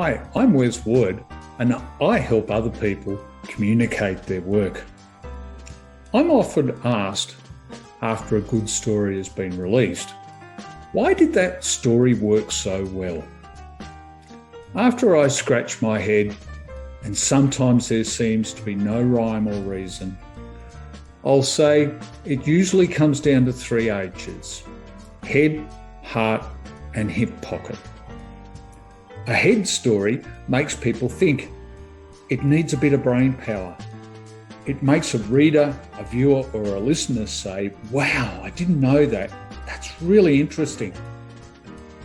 Hi, I'm Wes Wood, and I help other people communicate their work. I'm often asked, after a good story has been released, why did that story work so well? After I scratch my head, and sometimes there seems to be no rhyme or reason, I'll say it usually comes down to 3 H's: head, heart, and hip pocket. A head story makes people think. It needs a bit of brain power. It makes a reader, a viewer, or a listener say, wow, I didn't know that. That's really interesting.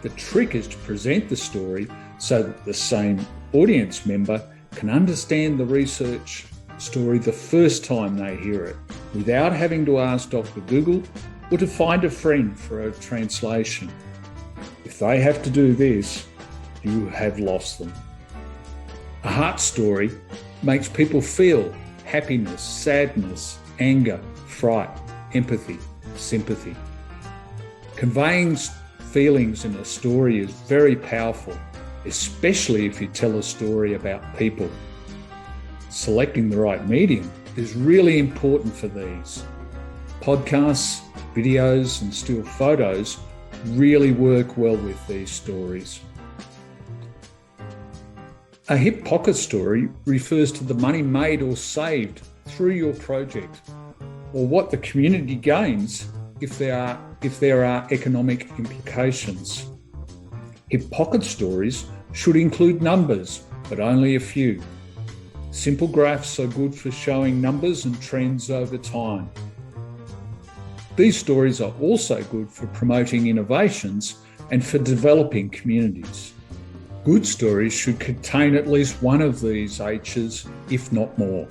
The trick is to present the story so that the same audience member can understand the research story the first time they hear it, without having to ask Dr. Google or to find a friend for a translation. If they have to do this, you have lost them. A heart story makes people feel happiness, sadness, anger, fright, empathy, sympathy. Conveying feelings in a story is very powerful, especially if you tell a story about people. Selecting the right medium is really important for these. Podcasts, videos, and still photos really work well with these stories. A hip pocket story refers to the money made or saved through your project, or what the community gains if there are economic implications. Hip pocket stories should include numbers, but only a few. Simple graphs are good for showing numbers and trends over time. These stories are also good for promoting innovations and for developing communities. Good stories should contain at least one of these H's, if not more.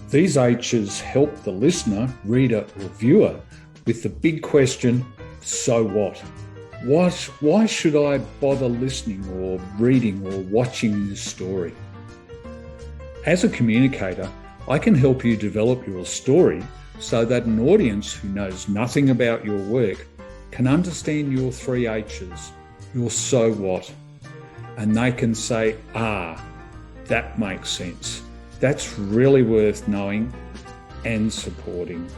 These H's help the listener, reader, or viewer with the big question, so what? Why should I bother listening or reading or watching this story? As a communicator, I can help you develop your story so that an audience who knows nothing about your work can understand your 3 H's, your so what, and they can say, that makes sense. That's really worth knowing and supporting.